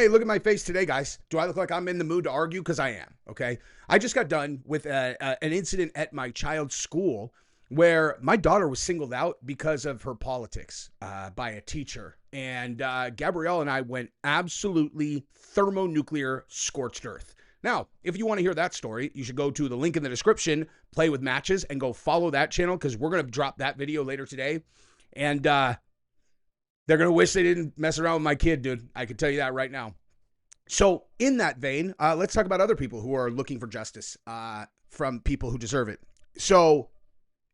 Hey, look at my face today, guys. Do I look like I'm in the mood to argue? Because I am, okay? I just got done with an incident at my child's school where my daughter was singled out because of her politics by a teacher. And Gabrielle and I went absolutely thermonuclear scorched earth. Now, if you want to hear that story, you should go to the link in the description, Play with Matches, and go follow that channel because we're going to drop that video later today. And they're going to wish they didn't mess around with my kid, dude. I can tell you that right now. So in that vein, let's talk about other people who are looking for justice from people who deserve it. So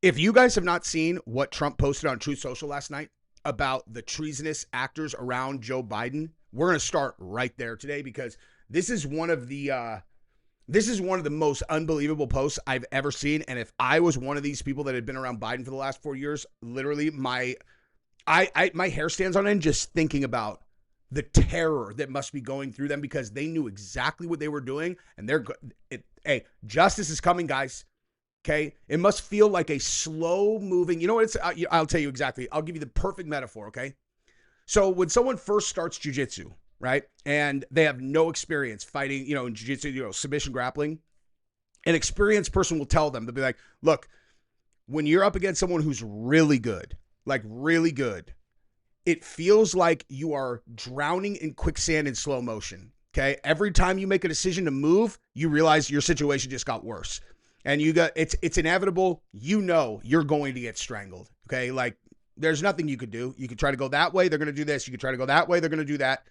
if you guys have not seen what Trump posted on Truth Social last night about the treasonous actors around Joe Biden, we're going to start right there today because this is one of the most unbelievable posts I've ever seen. And if I was one of these people that had been around Biden for the last 4 years, literally my hair stands on end just thinking about the terror that must be going through them because they knew exactly what they were doing. And hey, justice is coming, guys. Okay. It must feel like a slow moving, you know what it's, I'll tell you exactly. I'll give you the perfect metaphor. Okay. So when someone first starts jujitsu, right, and they have no experience fighting, in jiu-jitsu, submission grappling, an experienced person will tell them, they'll be like, look, when you're up against someone who's really good, like really good, it feels like you are drowning in quicksand in slow motion, okay? Every time you make a decision to move, you realize your situation just got worse. And it's inevitable, you're going to get strangled, okay? Like, there's nothing you could do. You could try to go that way, they're going to do this. You could try to go that way, they're going to do that.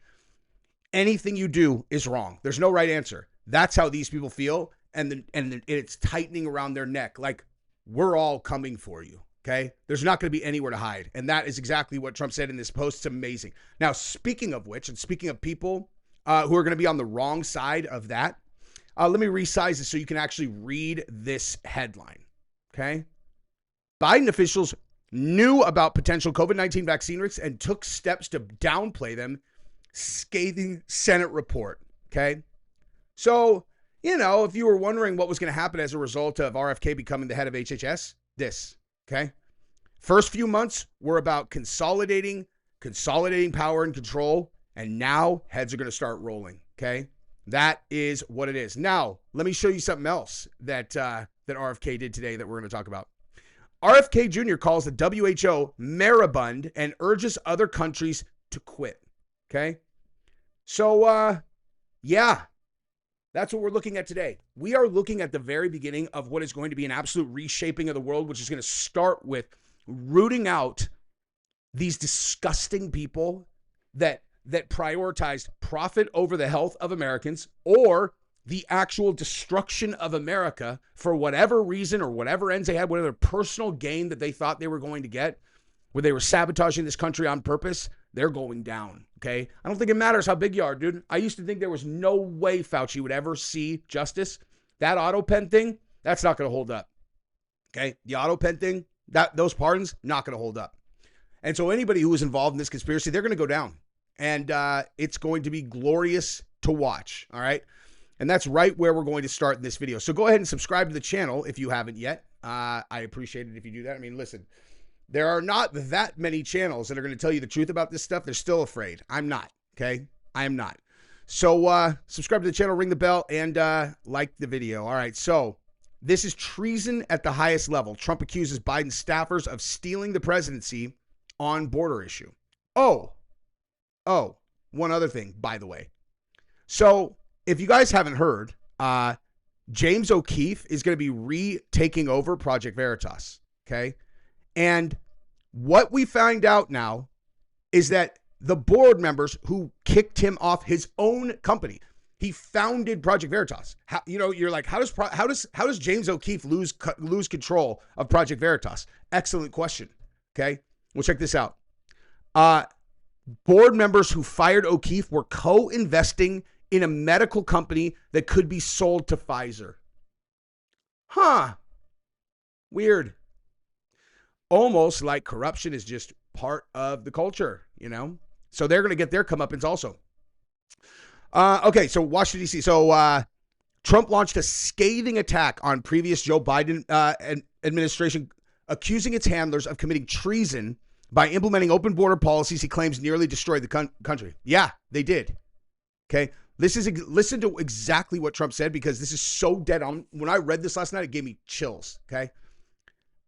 Anything you do is wrong. There's no right answer. That's how these people feel, and it's tightening around their neck. Like, we're all coming for you, okay? There's not going to be anywhere to hide, and that is exactly what Trump said in this post. It's amazing. Now, speaking of which, and speaking of people who are going to be on the wrong side of that, let me resize this so you can actually read this headline, okay? Biden officials knew about potential COVID-19 vaccine risks and took steps to downplay them. Scathing Senate report, okay? So, if you were wondering what was going to happen as a result of RFK becoming the head of HHS, this, okay? First few months were about consolidating power and control, and now heads are going to start rolling, okay? That is what it is. Now, let me show you something else that RFK did today that we're going to talk about. RFK Jr. calls the WHO moribund and urges other countries to quit, okay? So, yeah, that's what we're looking at today. We are looking at the very beginning of what is going to be an absolute reshaping of the world, which is going to start with rooting out these disgusting people that prioritized profit over the health of Americans or the actual destruction of America for whatever reason or whatever ends they had, whatever personal gain that they thought they were going to get, where they were sabotaging this country on purpose. They're going down, okay? I don't think it matters how big you are, dude. I used to think there was no way Fauci would ever see justice. That auto pen thing, that's not going to hold up, okay? The auto pen thing, those pardons, not going to hold up. And so anybody who is involved in this conspiracy, they're going to go down. And it's going to be glorious to watch, all right? And that's right where we're going to start in this video. So go ahead and subscribe to the channel if you haven't yet. I appreciate it if you do that. I mean, listen. There are not that many channels that are going to tell you the truth about this stuff. They're still afraid. I'm not, okay? I am not. So subscribe to the channel, ring the bell, and like the video. All right, so this is treason at the highest level. Trump accuses Biden staffers of stealing the presidency on border issue. Oh, one other thing, by the way. So if you guys haven't heard, James O'Keefe is going to be retaking over Project Veritas, okay? And what we find out now is that the board members who kicked him off his own company, he founded Project Veritas. You're like, how does James O'Keefe lose control of Project Veritas? Excellent question. Okay, well, check this out. Board members who fired O'Keefe were co-investing in a medical company that could be sold to Pfizer. Huh? Weird. Almost like corruption is just part of the culture, So they're going to get their comeuppance also. Okay, so Washington, D.C. So Trump launched a scathing attack on previous Joe Biden administration, accusing its handlers of committing treason by implementing open border policies he claims nearly destroyed the country. Yeah, they did. Okay. Listen to exactly what Trump said, because this is so dead on. When I read this last night, it gave me chills. Okay.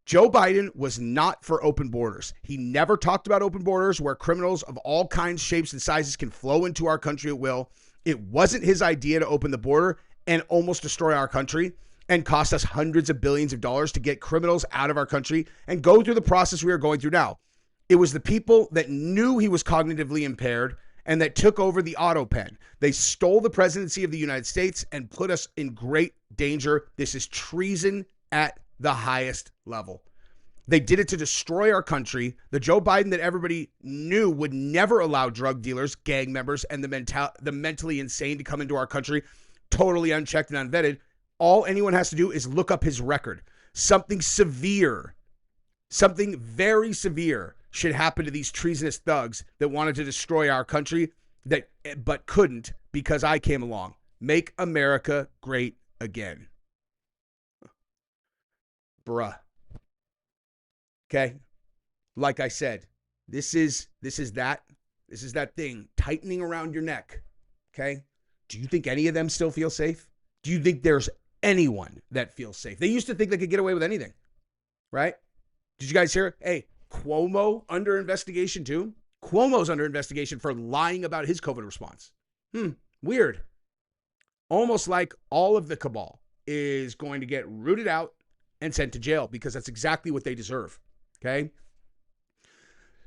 Joe Biden was not for open borders. He never talked about open borders where criminals of all kinds, shapes, and sizes can flow into our country at will. It wasn't his idea to open the border and almost destroy our country and cost us hundreds of billions of dollars to get criminals out of our country and go through the process we are going through now. It was the people that knew he was cognitively impaired and that took over the auto pen. They stole the presidency of the United States and put us in great danger. This is treason at the highest level. They did it to destroy our country. The Joe Biden that everybody knew would never allow drug dealers, gang members, and the mentally insane to come into our country totally unchecked and unvetted. All anyone has to do is look up his record. Something severe, something very severe should happen to these treasonous thugs that wanted to destroy our country but couldn't because I came along. Make America great again. Bruh. Okay. Like I said, this is that thing tightening around your neck. Okay. Do you think any of them still feel safe? Do you think there's anyone that feels safe? They used to think they could get away with anything, right? Did you guys hear? Hey, Cuomo under investigation too. Cuomo's under investigation for lying about his COVID response. Weird. Almost like all of the cabal is going to get rooted out and sent to jail because that's exactly what they deserve. Okay.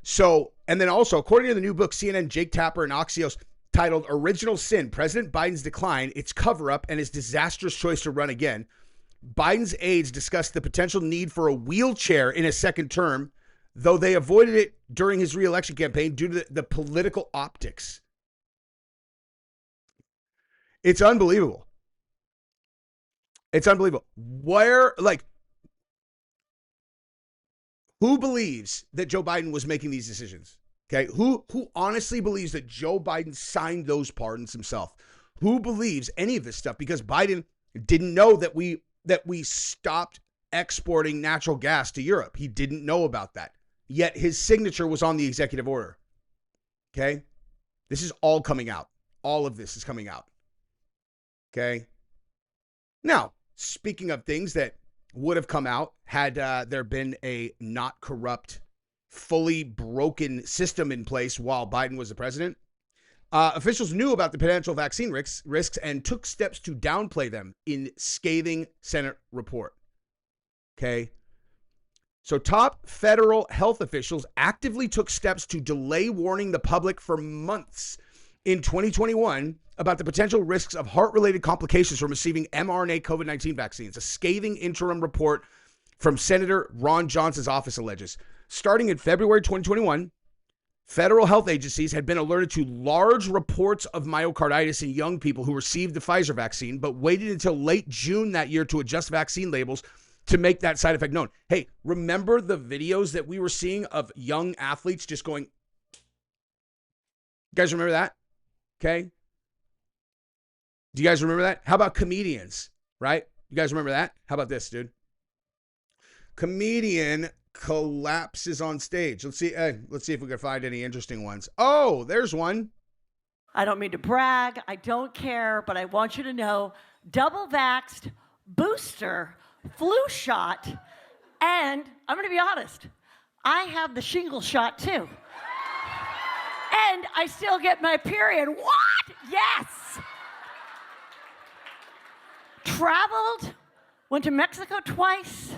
So, and then also, according to the new book, CNN, Jake Tapper, and Axios, titled Original Sin, President Biden's Decline, Its Cover-Up, and His Disastrous Choice to Run Again, Biden's aides discussed the potential need for a wheelchair in a second term, though they avoided it during his re-election campaign due to the political optics. It's unbelievable. It's unbelievable. Who believes that Joe Biden was making these decisions? Okay, who honestly believes that Joe Biden signed those pardons himself? Who believes any of this stuff? Because Biden didn't know that we stopped exporting natural gas to Europe. He didn't know about that. Yet his signature was on the executive order. Okay, this is all coming out. All of this is coming out. Okay. Now, speaking of things that would have come out had there been a not corrupt, fully broken system in place while Biden was the president, officials knew about the potential vaccine risks and took steps to downplay them in scathing Senate report. Okay. So top federal health officials actively took steps to delay warning the public for months in 2021 about the potential risks of heart-related complications from receiving mRNA COVID-19 vaccines. A scathing interim report from Senator Ron Johnson's office alleges. Starting in February 2021, federal health agencies had been alerted to large reports of myocarditis in young people who received the Pfizer vaccine, but waited until late June that year to adjust vaccine labels to make that side effect known. Hey, remember the videos that we were seeing of young athletes just going? You guys remember that? Okay. Do you guys remember that? How about comedians, right? You guys remember that? How about this, dude? Comedian collapses on stage. Let's see if we can find any interesting ones. Oh, there's one. I don't mean to brag. I don't care, but I want you to know, double vaxxed, booster, flu shot, and I'm going to be honest, I have the shingle shot too. And I still get my period. What? Yes. Traveled, went to Mexico twice,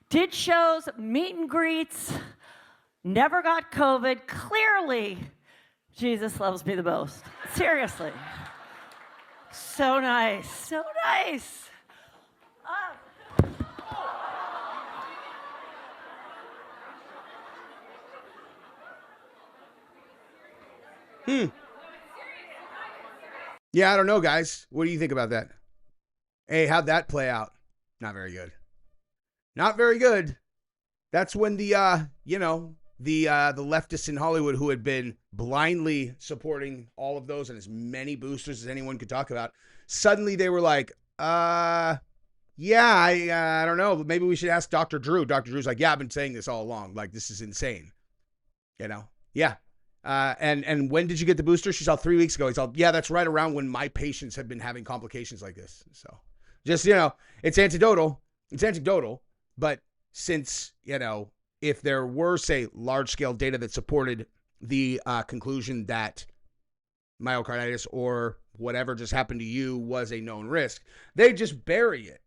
did shows, meet and greets, never got COVID. Clearly, Jesus loves me the most. Seriously. So nice. So nice. Yeah, I don't know, guys. What do you think about that? Hey, how'd that play out? Not very good. Not very good. That's when the leftists in Hollywood who had been blindly supporting all of those and as many boosters as anyone could talk about, suddenly they were like, I don't know, but maybe we should ask Dr. Drew. Dr. Drew's like, yeah, I've been saying this all along. Like, this is insane. Yeah. And when did you get the booster? She's all 3 weeks ago. He's all, yeah, that's right around when my patients have been having complications like this. So just, it's anecdotal. It's anecdotal. But since, if there were, say, large-scale data that supported the conclusion that myocarditis or whatever just happened to you was a known risk, they just bury it,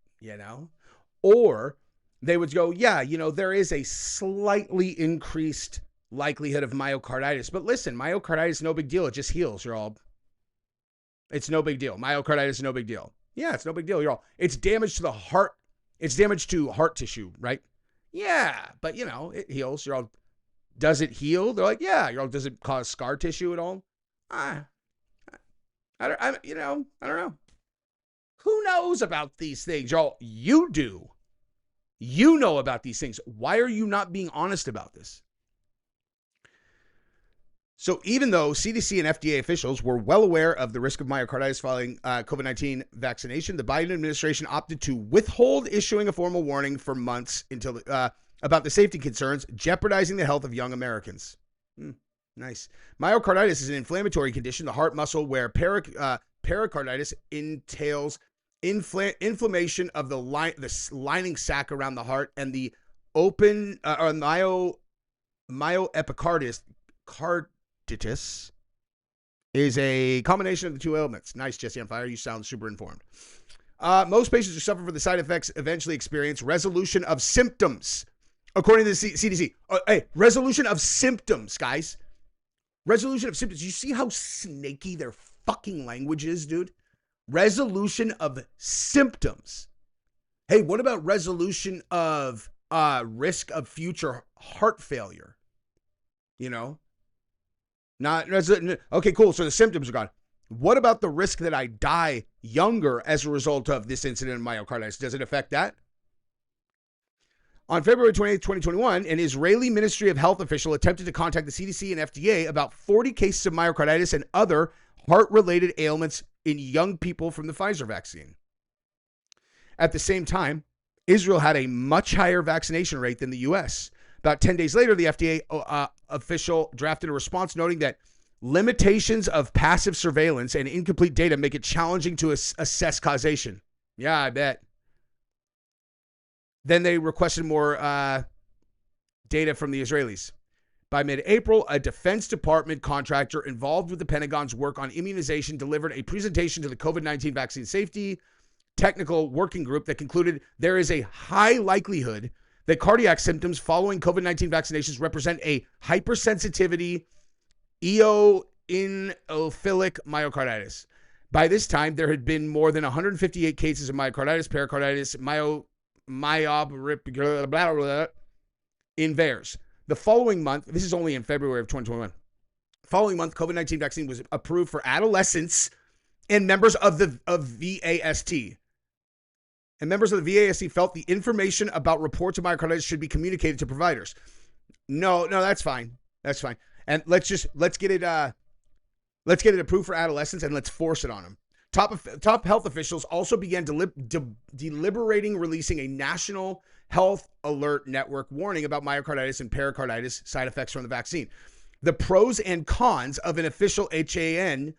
Or they would go, yeah, there is a slightly increased likelihood of myocarditis. But listen, myocarditis is no big deal. It just heals. It's no big deal. Myocarditis is no big deal. Yeah, it's no big deal. It's damage to the heart. It's damage to heart tissue, right? Yeah, but it heals. Does it heal? They're like, yeah. Does it cause scar tissue at all? I don't know. Who knows about these things, y'all? You do. You know about these things. Why are you not being honest about this? So even though CDC and FDA officials were well aware of the risk of myocarditis following COVID-19 vaccination, the Biden administration opted to withhold issuing a formal warning for months until about the safety concerns jeopardizing the health of young Americans. Nice. Myocarditis is an inflammatory condition, the heart muscle, where pericarditis entails inflammation of the lining sac around the heart, and the open myoepicarditis is a combination of the two elements. Nice, Jesse on Fire. You sound super informed. Most patients who suffer from the side effects eventually experience resolution of symptoms, according to the CDC. Hey, resolution of symptoms, guys. Resolution of symptoms. You see how snaky their fucking language is, dude? Resolution of symptoms. Hey, what about resolution of risk of future heart failure? Okay, cool. So the symptoms are gone. What about the risk that I die younger as a result of this incident of myocarditis? Does it affect that? On February 28, 2021, an Israeli Ministry of Health official attempted to contact the CDC and FDA about 40 cases of myocarditis and other heart-related ailments in young people from the Pfizer vaccine. At the same time, Israel had a much higher vaccination rate than the U.S. About 10 days later, the FDA official drafted a response noting that limitations of passive surveillance and incomplete data make it challenging to assess causation. Yeah, I bet. Then they requested more data from the Israelis. By mid-April, a Defense Department contractor involved with the Pentagon's work on immunization delivered a presentation to the COVID-19 vaccine safety technical working group that concluded there is a high likelihood that cardiac symptoms following COVID-19 vaccinations represent a hypersensitivity eosinophilic myocarditis. By this time, there had been more than 158 cases of myocarditis, pericarditis, in VAERS. The following month, this is only in February of 2021, following month, COVID-19 vaccine was approved for adolescents and members of VAST. And members of the VAST felt the information about reports of myocarditis should be communicated to providers. No, that's fine. That's fine. And let's get it approved for adolescents and let's force it on them. Top health officials also began deliberating releasing a national health alert network warning about myocarditis and pericarditis side effects from the vaccine. The pros and cons of an official HAN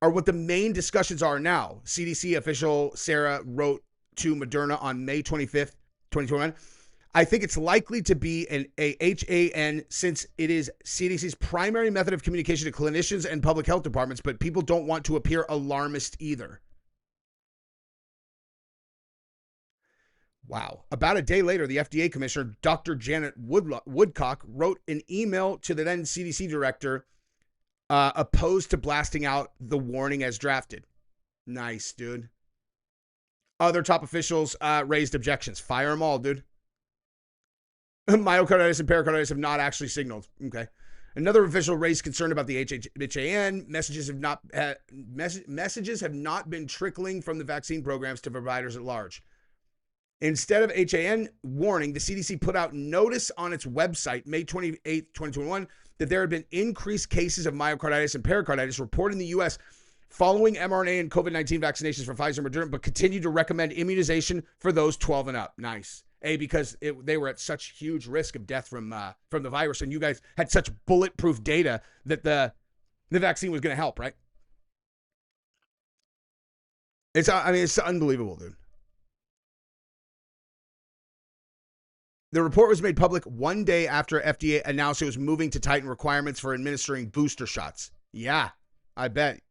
are what the main discussions are now. CDC official Sarah wrote to Moderna on May 25th, 2021. I think it's likely to be a HAN since it is CDC's primary method of communication to clinicians and public health departments, but people don't want to appear alarmist either. Wow. About a day later, the FDA commissioner, Dr. Janet Woodcock, wrote an email to the then CDC director opposed to blasting out the warning as drafted. Nice, dude. Other top officials raised objections. Fire them all, dude. Myocarditis and pericarditis have not actually signaled. Okay. Another official raised concern about the HAN. Messages have not been trickling from the vaccine programs to providers at large. Instead of HAN warning, the CDC put out notice on its website, May 28, 2021, that there had been increased cases of myocarditis and pericarditis reported in the U.S. following mRNA and COVID-19 vaccinations for Pfizer and Moderna, but continued to recommend immunization for those 12 and up. Nice. Because they were at such huge risk of death from the virus, and you guys had such bulletproof data that the vaccine was going to help, right? It's unbelievable, dude. The report was made public one day after FDA announced it was moving to tighten requirements for administering booster shots. Yeah, I bet.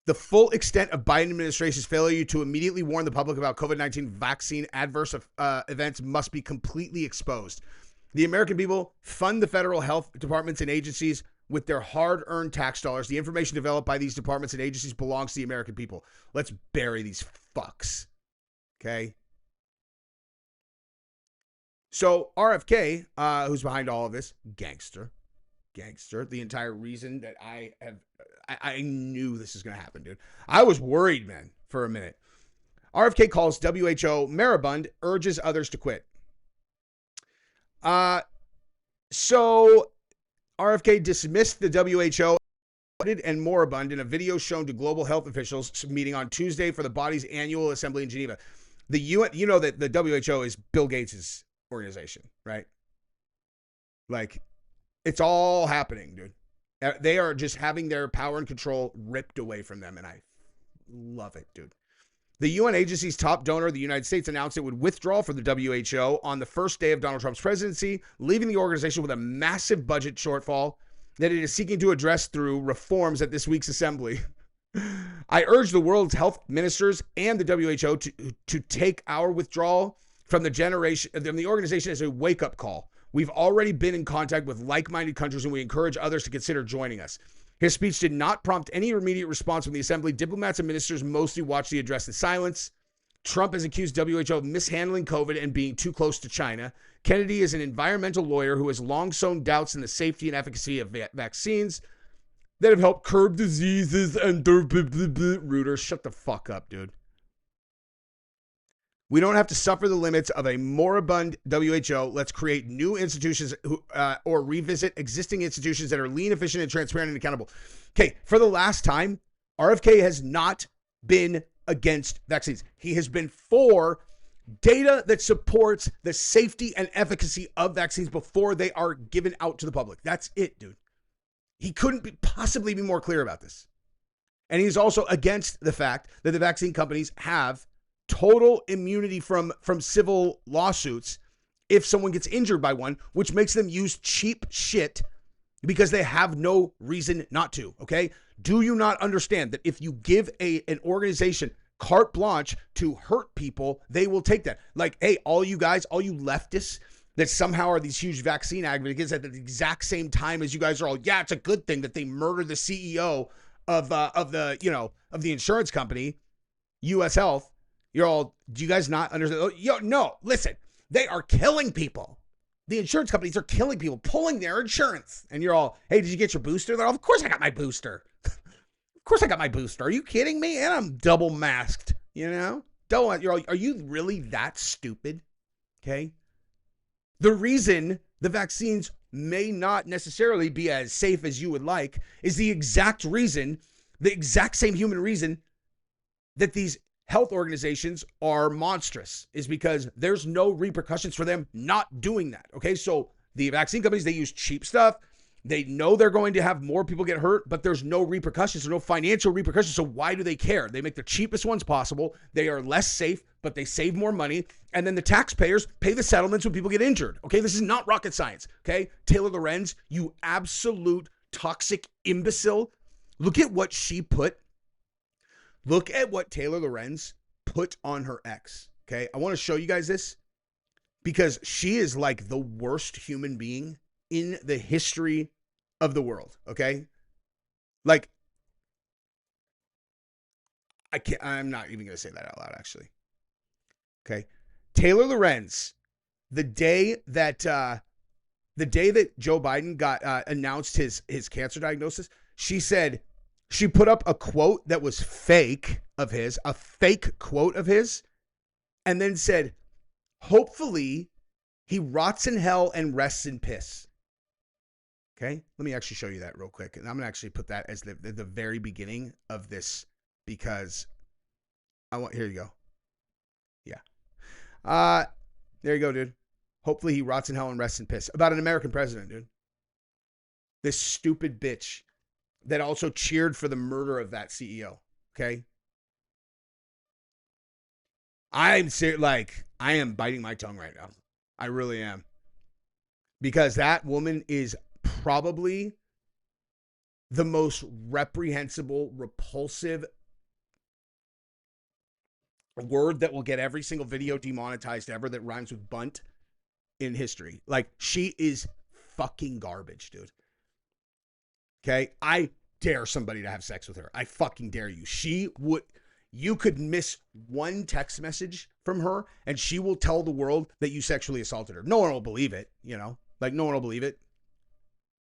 The full extent of Biden administration's failure to immediately warn the public about COVID-19 vaccine adverse events must be completely exposed. The American people fund the federal health departments and agencies with their hard-earned tax dollars. The information developed by these departments and agencies belongs to the American people. Let's bury these fucks. Okay? So RFK, who's behind all of this, gangster. The entire reason that I knew this is going to happen, dude. I was worried, man, for a minute. RFK calls WHO moribund, urges others to quit. So RFK dismissed the WHO and moribund in a video shown to global health officials meeting on Tuesday for the body's annual assembly in Geneva. The UN, you know that the WHO is Bill Gates's organization, right? Like, it's all happening, dude. They are just having their power and control ripped away from them, and I love it, dude. The UN agency's top donor, the United States, announced it would withdraw from the WHO on the first day of Donald Trump's presidency, leaving the organization with a massive budget shortfall that it is seeking to address through reforms at this week's assembly. I urge the world's health ministers and the WHO to take our withdrawal from the organization as a wake-up call. We've already been in contact with like-minded countries, and we encourage others to consider joining us. His speech did not prompt any immediate response from the assembly. Diplomats and ministers mostly watched the address in silence. Trump has accused WHO of mishandling COVID and being too close to China. Kennedy is an environmental lawyer who has long sown doubts in the safety and efficacy of vaccines that have helped curb diseases and Reuters. Shut the fuck up, dude. We don't have to suffer the limits of a moribund WHO. Let's create new institutions or revisit existing institutions that are lean, efficient, and transparent and accountable. Okay, for the last time, RFK has not been against vaccines. He has been for data that supports the safety and efficacy of vaccines before they are given out to the public. That's it, dude. He couldn't possibly be more clear about this. And he's also against the fact that the vaccine companies have total immunity from civil lawsuits if someone gets injured by one, which makes them use cheap shit because they have no reason not to, okay? Do you not understand that if you give an organization carte blanche to hurt people, they will take that? Like, hey, all you guys, all you leftists that somehow are these huge vaccine advocates at the exact same time as you guys are all, yeah, it's a good thing that they murdered the CEO of the insurance company, US Health. You're all, do you guys not understand? No, listen, they are killing people. The insurance companies are killing people, pulling their insurance. And you're all, hey, did you get your booster? They're all, of course I got my booster. Of course I got my booster. Are you kidding me? And I'm double masked, you know? You're all, are you really that stupid? Okay. The reason the vaccines may not necessarily be as safe as you would like is the exact same human reason that these health organizations are monstrous, is because there's no repercussions for them not doing that. Okay, so the vaccine companies, they use cheap stuff. They know they're going to have more people get hurt, but there's no repercussions. There's no financial repercussions. So why do they care? They make the cheapest ones possible. They are less safe, but they save more money. And then the taxpayers pay the settlements when people get injured. Okay, this is not rocket science. Okay, Taylor Lorenz, you absolute toxic imbecile. Look at what she put. Look at what Taylor Lorenz put on her ex. Okay, I want to show you guys this because she is like the worst human being in the history of the world. Okay, like I'm not even gonna say that out loud, actually. Okay, Taylor Lorenz, the day that Joe Biden got announced his cancer diagnosis, she put up a quote that was fake of his, a fake quote of his, and then said, hopefully he rots in hell and rests in piss. Okay, let me actually show you that real quick. And I'm going to actually put that as the very beginning of this because here you go. Yeah. There you go, dude. Hopefully he rots in hell and rests in piss. About an American president, dude. This stupid bitch that also cheered for the murder of that CEO. Okay? I am biting my tongue right now. I really am. Because that woman is probably the most reprehensible, repulsive word that will get every single video demonetized ever that rhymes with bunt in history. Like, she is fucking garbage, dude. Okay? I dare somebody to have sex with her. I fucking dare you. You could miss one text message from her and she will tell the world that you sexually assaulted her. No one will believe it, you know? Like, no one will believe it.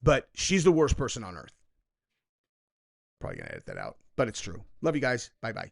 But she's the worst person on earth. Probably gonna edit that out, but it's true. Love you guys. Bye-bye.